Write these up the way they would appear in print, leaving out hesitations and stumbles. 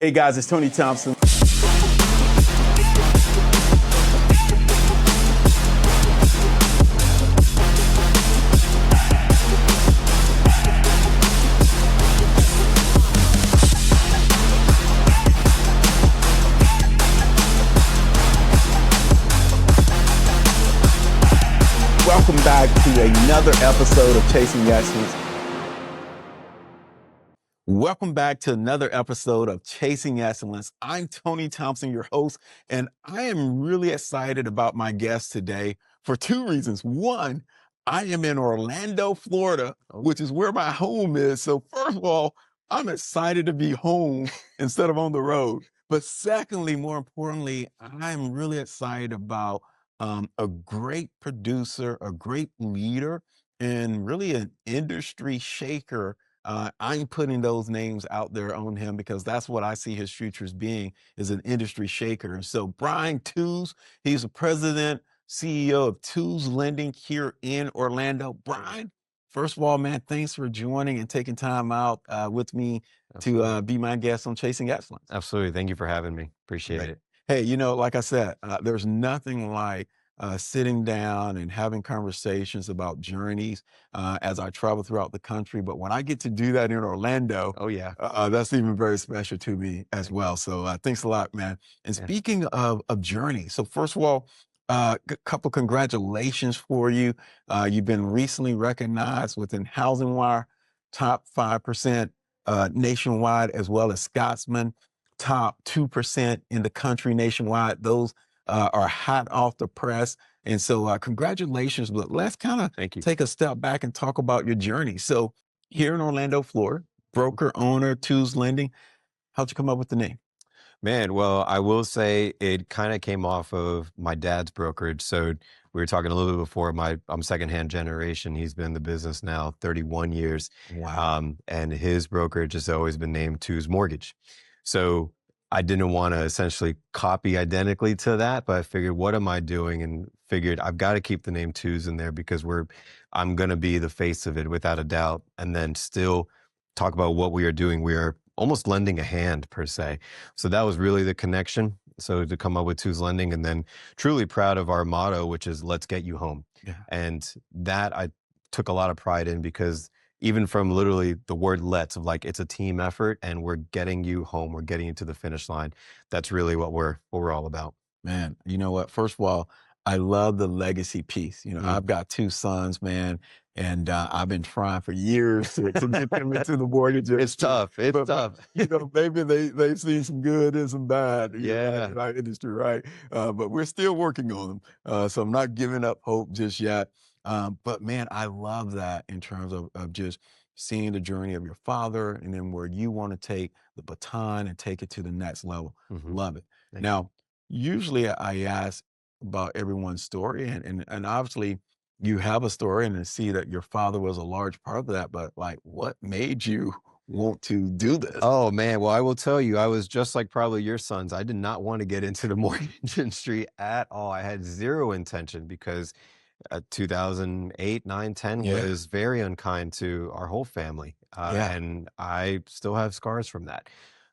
Hey guys, it's Tony Thompson. Welcome back to another episode of Chasing Excellence. Welcome back to another episode of Chasing Excellence. I'm Tony Thompson, your host, and I am really excited about my guest today for two reasons. One, I am in Orlando, Florida, which is where my home is. So first of all, I'm excited to be home instead of on the road. But secondly, more importantly, I'm really excited about a great producer, a great leader, and really an industry shaker. I'm putting those names out there on him because that's what I see his future as being, is an industry shaker. And so Brian Tewes, he's the president, CEO of Tewes Lending here in Orlando. Brian, first of all, man, thanks for joining and taking time out with me to be my guest on Chasing Excellence. Absolutely. Thank you for having me. Appreciate it. Hey, like I said, there's nothing like sitting down and having conversations about journeys as I travel throughout the country. But when I get to do that in Orlando, Oh, yeah. that's even very special to me as well. So thanks a lot, man. And Yeah. speaking of journeys, so first of all, a couple congratulations for you. You've been recently recognized within HousingWire, top 5% nationwide, as well as Scotsman, top 2% in the country nationwide. Those are hot off the press. And so congratulations, but let's kind of Thank you. take a step back and talk about your journey. So here in Orlando, Florida, broker, owner, Tewes Lending, how'd you come up with the name? Man, well, I will say it kind of came off of my dad's brokerage. So we were talking a little bit before. I'm secondhand generation. He's been in the business now 31 years. Wow. And his brokerage has always been named Tewes Mortgage. So I didn't want to essentially copy identically to that, but I figured, what am I doing? And figured I've got to keep the name Tewes in there because I'm going to be the face of it without a doubt. And then still talk about what we are doing. We are almost lending a hand per se. So that was really the connection. So to come up with Tewes Lending, and then truly proud of our motto, which is let's get you home. Yeah. And that I took a lot of pride in, because even from literally the word let's, of like, it's a team effort and we're getting you home, we're getting you to the finish line. That's really what we're all about. Man, you know what? First of all, I love the legacy piece. I've got two sons, man, and I've been trying for years to get them into the mortgage. It's tough. It's tough. Maybe they've seen some good and some bad Yeah. in our industry, right? But we're still working on them. So I'm not giving up hope just yet. But man, I love that in terms of just seeing the journey of your father and then where you want to take the baton and take it to the next level. Mhm. Love it. Thank Now, usually I ask about everyone's story, and obviously you have a story, and I see that your father was a large part of that, but like, what made you want to do this? Oh man, well, I will tell you, I was just like probably your sons. I did not want to get into the mortgage industry at all. I had zero intention, because 2008, 9, 10 Yeah. was very unkind to our whole family. Yeah. And I still have scars from that.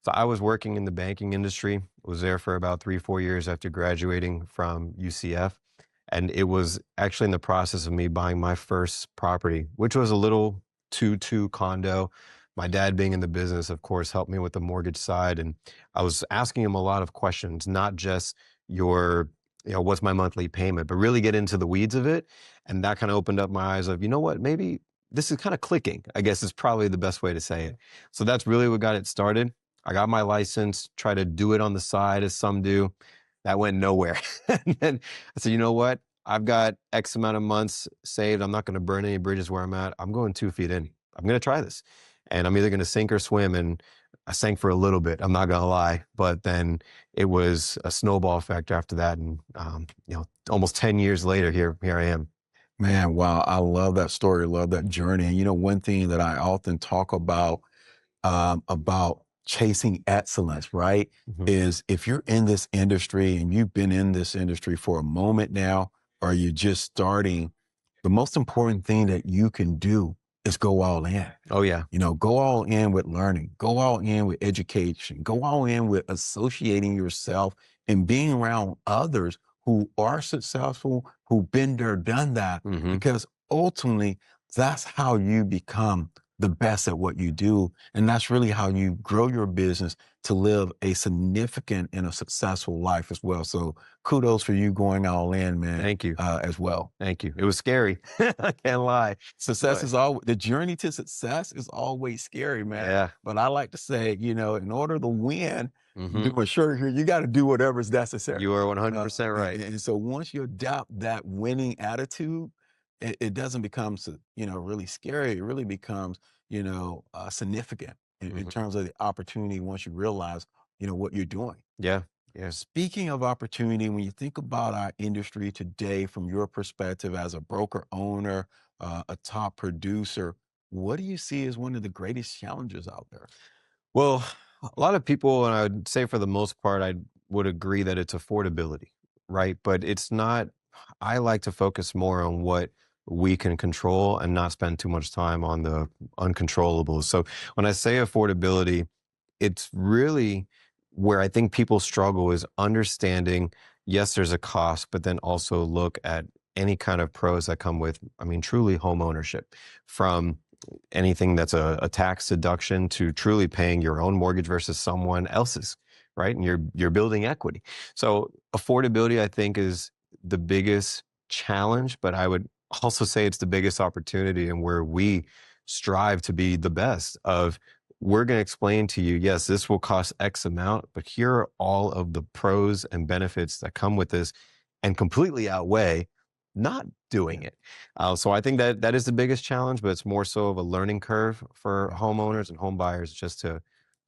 So I was working in the banking industry, was there for about 3, 4 years after graduating from UCF. And it was actually in the process of me buying my first property, which was a little 2-2 condo. My dad, being in the business, of course, helped me with the mortgage side. And I was asking him a lot of questions, not just what's my monthly payment, but really get into the weeds of it. And that kind of opened up my eyes of, you know what, maybe this is kind of clicking, I guess is probably the best way to say it. So that's really what got it started. I got my license, try to do it on the side as some do. That went nowhere. And then I said, you know what? I've got X amount of months saved. I'm not going to burn any bridges where I'm at. I'm going 2 feet in. I'm going to try this. And I'm either going to sink or swim. And I sank for a little bit, I'm not going to lie. But then it was a snowball effect after that. And, almost 10 years later, here I am. Man, wow. I love that story. Love that journey. And one thing that I often talk about chasing excellence, right? Mhm. Is if you're in this industry and you've been in this industry for a moment now, or you're just starting, the most important thing that you can do is go all in. Oh yeah. Go all in with learning, go all in with education, go all in with associating yourself and being around others who are successful, who've been there, done that, Hmm. because ultimately that's how you become the best at what you do. And that's really how you grow your business to live a significant and a successful life as well. So kudos for you going all in, man, Thank you. as well. Thank you. It was scary. I can't lie. Success But is all the journey to success is always scary, man. yeah. But I like to say, in order to win, Hmm. do a sure here, you got to do whatever's necessary. You are 100% And, right. and so once you adopt that winning attitude, it doesn't become really scary. It really becomes significant in Hmm. terms of the opportunity once you realize what you're doing. Yeah. Yeah. Speaking of opportunity, when you think about our industry today from your perspective as a broker owner, a top producer, what do you see as one of the greatest challenges out there? Well, a lot of people, and I would say for the most part, I would agree that it's affordability, right? But it's not, I like to focus more on what we can control and not spend too much time on the uncontrollables. So when I say affordability, it's really where I think people struggle is understanding, yes, there's a cost, but then also look at any kind of pros that come with, I mean, truly home ownership, from anything that's a tax deduction to truly paying your own mortgage versus someone else's, right? And you're building equity. So affordability, I think, is the biggest challenge, but I would also say it's the biggest opportunity, and where we strive to be the best of, we're going to explain to you, yes, this will cost X amount, but here are all of the pros and benefits that come with this and completely outweigh not doing Yeah, it. So I think that that is the biggest challenge, but it's more so of a learning curve for yeah, homeowners and home buyers, just to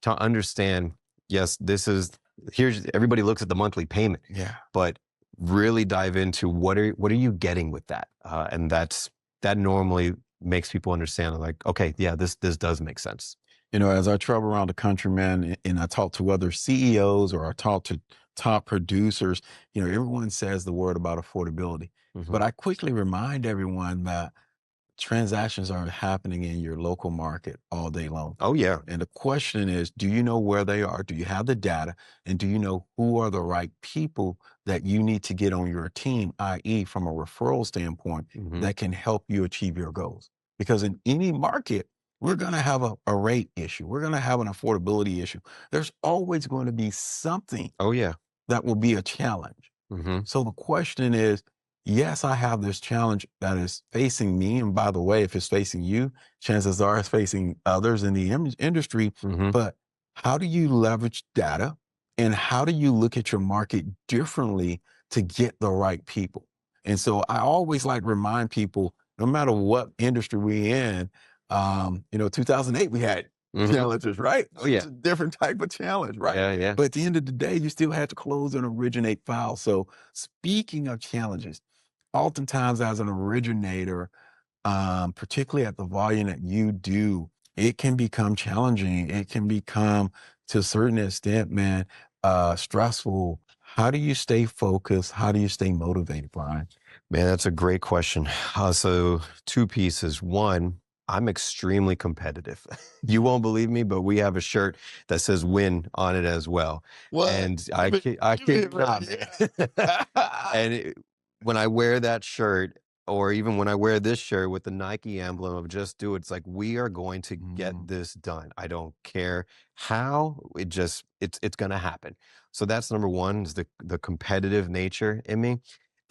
understand, yes, this is, here's, everybody looks at the monthly payment, yeah. but really dive into what are you getting with that? And that normally makes people understand, like, okay, yeah, this does make sense. As I travel around the country, man, and I talk to other CEOs or I talk to top producers, everyone says the word about affordability. Hmm. But I quickly remind everyone that transactions are happening in your local market all day long. Oh yeah. And the question is, do you know where they are? Do you have the data? And do you know who are the right people that you need to get on your team, i.e., from a referral standpoint, Hmm. that can help you achieve your goals? Because in any market, we're going to have a rate issue. We're going to have an affordability issue. There's always going to be something Oh yeah. that will be a challenge. Hmm. So the question is, yes, I have this challenge that is facing me. And by the way, if it's facing you, chances are it's facing others in the industry. Hmm. But how do you leverage data and how do you look at your market differently to get the right people? And so I always like to remind people, no matter what industry we're in, 2008, we had Hmm. challenges, right? Oh It's yeah. a different type of challenge, right? Yeah. Yeah. But at the end of the day, you still had to close and originate files. So speaking of challenges, oftentimes as an originator, particularly at the volume that you do, it can become challenging. It can become, to a certain extent, man, stressful. How do you stay focused? How do you stay motivated, Brian? Man, that's a great question. So, two pieces. One, I'm extremely competitive. You won't believe me, but we have a shirt that says "win" on it as well, What? and Give it, I give kid it, you not, man. yeah. And when I wear that shirt, or even when I wear this shirt with the Nike emblem of "Just Do It," it's like, we are going to get Mm, this done. I don't care how. It's going to happen. So that's number one, is the competitive nature in me.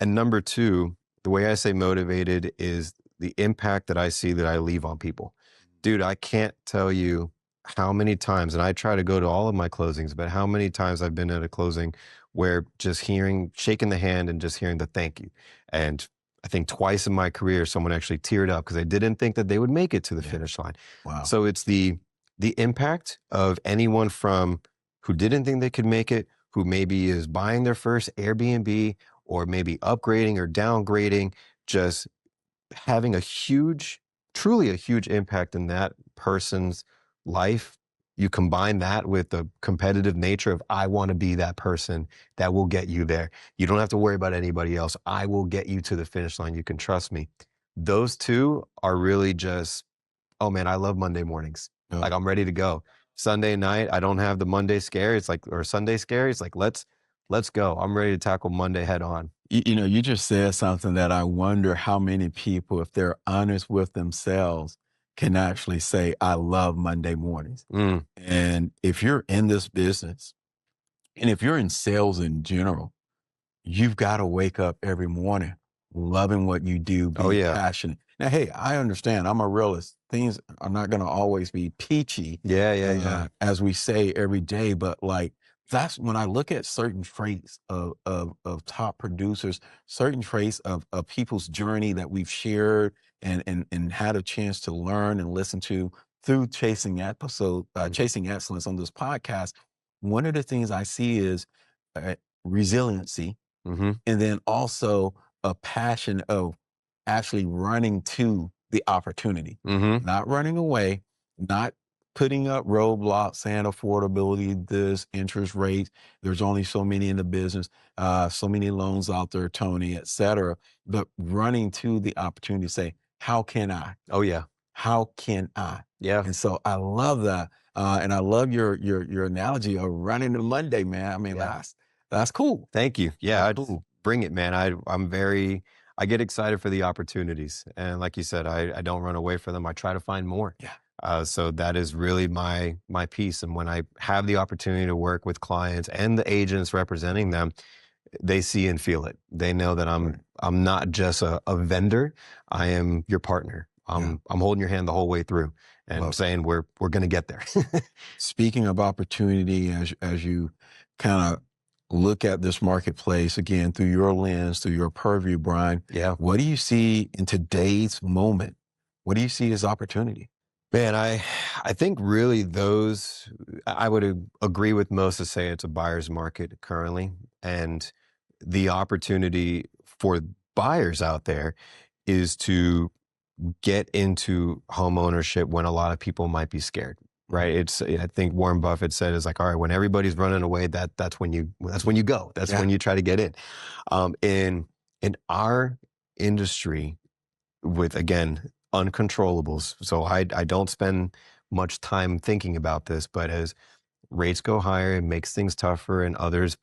And number two, the way I say motivated is the impact that I see that I leave on people. Dude, I can't tell you how many times, and I try to go to all of my closings, but how many times I've been at a closing where just shaking the hand and just hearing the thank you. And I think twice in my career, someone actually teared up because they didn't think that they would make it to the yeah. finish line. Wow. So it's the impact of anyone from who didn't think they could make it, who maybe is buying their first Airbnb, or maybe upgrading or downgrading, just having a huge, truly a huge impact in that person's life. You combine that with the competitive nature of, I want to be that person that will get you there. You don't have to worry about anybody else. I will get you to the finish line. You can trust me. Those two are really just Oh man, I love Monday mornings. Oh, Like I'm ready to go. Sunday night, I don't have the Monday scare. It's like, or Sunday scare. It's like, let's go. I'm ready to tackle Monday head on. you just said something that I wonder how many people, if they're honest with themselves, can actually say, I love Monday mornings. Mm. And if you're in this business, and if you're in sales in general, you've got to wake up every morning loving what you do, Oh being yeah. passionate. Now, hey, I understand. I'm a realist. Things are not going to always be peachy, Yeah, yeah, yeah. as we say every day. But like that's when I look at certain traits of top producers, certain traits of people's journey that we've shared and had a chance to learn and listen to through Mhm. chasing excellence on this podcast. One of the things I see is resiliency, Mhm. and then also a passion of actually running to the opportunity, Mhm. not running away, not putting up roadblocks, saying affordability, this interest rates, there's only so many in the business, so many loans out there, Tony, et cetera, but running to the opportunity to say, how can I? Oh yeah. How can I? Yeah. And so I love that. And I love your analogy of running to Monday, man. I mean, Yeah. that's cool. Thank you. Yeah, That's I just cool. bring it, man. I'm very, I get excited for the opportunities. And like you said, I don't run away from them. I try to find more. Yeah. So that is really my piece. And when I have the opportunity to work with clients and the agents representing them, they see and feel it. They know that Right. I'm not just a vendor. I am your partner. Yeah. I'm holding your hand the whole way through and Love it. saying we're gonna get there. Speaking of opportunity, as you kind of look at this marketplace again through your lens, through your purview, Brian, Yeah. what do you see in today's moment? What do you see as opportunity? Man, I think really those I would agree with most to say it's a buyer's market currently, and the opportunity for buyers out there is to get into home ownership when a lot of people might be scared, Mhm. right? It's I think Warren Buffett said is like, all right, when everybody's running away, that's when you go, that's Yeah. when you try to get in. In our industry, with again uncontrollables. So I don't spend much time thinking about this, but as rates go higher, it makes things tougher, and others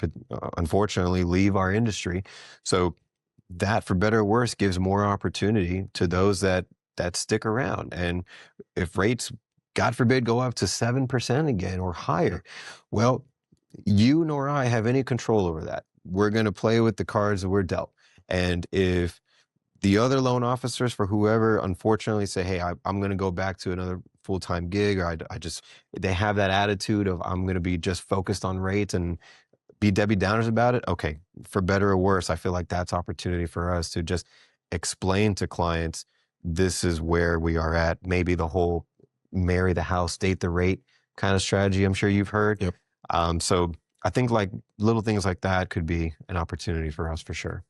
unfortunately leave our industry. So that, for better or worse, gives more opportunity to those that stick around. And if rates, God forbid, go up to 7% again or Yeah. higher, well, you nor I have any control over that. We're going to play with the cards that we're dealt. And if the other loan officers for whoever unfortunately say, hey, I'm going to go back to another full-time gig, or I just, they have that attitude of I'm going to be just focused on rates and be Debbie Downers about it. Okay. For better or worse, I feel like that's opportunity for us to just explain to clients, this is where we are at. Maybe the whole marry the house, date the rate kind of strategy I'm sure you've heard. Yep. So I think like little things like that could be an opportunity for us for sure.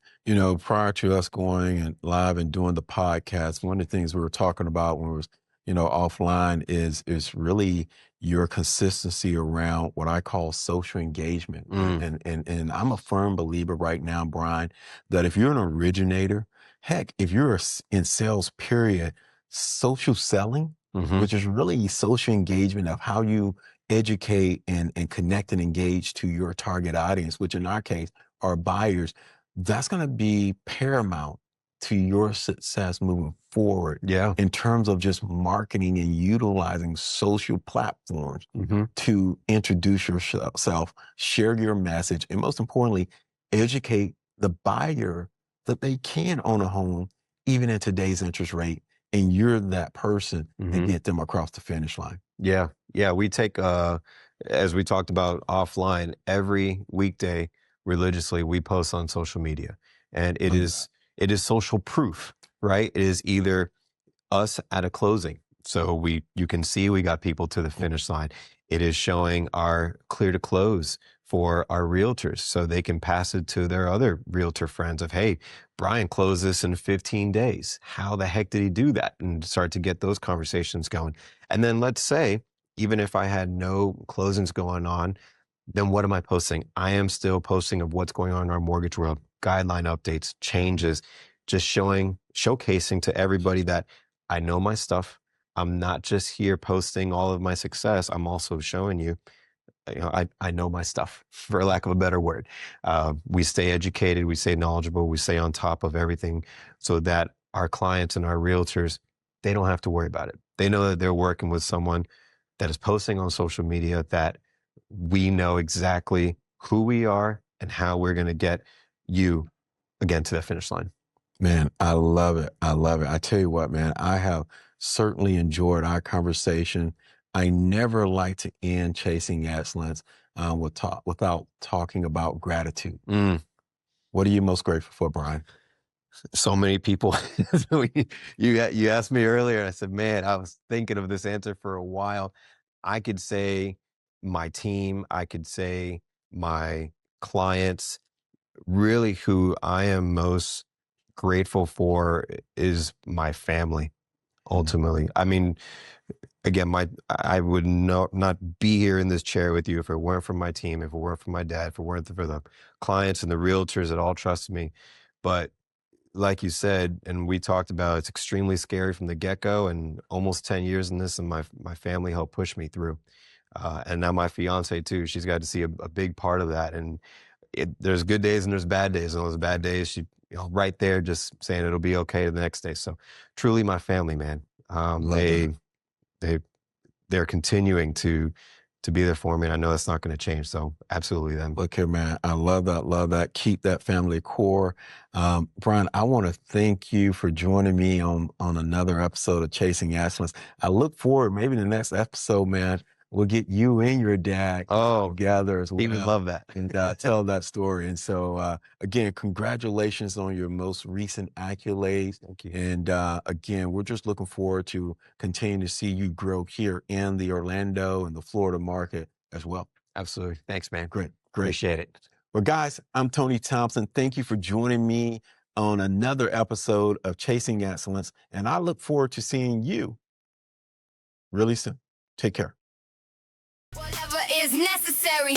Prior to us going and live and doing the podcast, one of the things we were talking about when we was, offline is really your consistency around what I call social engagement. Mm, And I'm a firm believer right now, Brian, that if you're an originator, heck, if you're in sales, period, social selling, hmm. which is really social engagement of how you educate and connect and engage to your target audience, which in our case are buyers, that's going to be paramount to your success moving forward Yeah. in terms of just marketing and utilizing social platforms Hmm. to introduce yourself, share your message, and most importantly, educate the buyer that they can own a home even at today's interest rate. And you're that person to Hmm. get them across the finish line. Yeah. Yeah. We take, as we talked about offline, every weekday religiously, we post on social media, and Love that. it is social proof, right? It is either us at a closing. So you can see we got people to the Mm. finish line. It is showing our clear to close for our realtors so they can pass it to their other realtor friends of, hey, Brian closed this in 15 days. How the heck did he do that? And start to get those conversations going. And then let's say, even if I had no closings going on, then what am I posting? I am still posting of what's going on in our mortgage world, guideline updates, changes, just showcasing to everybody that I know my stuff. I'm not just here posting all of my success. I'm also showing you, I know my stuff, for lack of a better word. We stay educated, we stay knowledgeable, we stay on top of everything so that our clients and our realtors, they don't have to worry about it. They know that they're working with someone that is posting on social media, that we know exactly who we are and how we're going to get you again to that finish line. Man, I love it. I love it. I tell you what, man, I have certainly enjoyed our conversation. I never like to end Chasing Excellence without talking about gratitude. Mm. What are you most grateful for, Brian? So many people. You asked me earlier, and I said, man, I was thinking of this answer for a while. I could say my team, I could say my clients. Really, who I am most grateful for is my family, Mm. ultimately. I mean, again, I would not be here in this chair with you if it weren't for my team, if it weren't for my dad, if it weren't for the clients and the realtors that all trusted me. But like you said, and we talked about, it's extremely scary from the get-go, and almost 10 years in this, and my family helped push me through. And now my fiance too, she's got to see a big part of that. And there's good days and there's bad days. And those bad days, she, right there, just saying it'll be okay the next day. So truly my family, man. Love that. They they're continuing to be there for me. And I know that's not going to change. So absolutely them. Look here, man. I love that. Love that. Keep that family core. Brian, I want to thank you for joining me on another episode of Chasing Excellence. I look forward, maybe the next episode, man, we'll get you and your dad Oh, together as he would well love that. and tell that story. And so, again, congratulations on your most recent accolades. Thank you. And again, we're just looking forward to continuing to see you grow here in the Orlando and the Florida market as well. Absolutely. Thanks, man. Great. Appreciate it. Well, guys, I'm Tony Thompson. Thank you for joining me on another episode of Chasing Excellence. And I look forward to seeing you really soon. Take care. Whatever is necessary.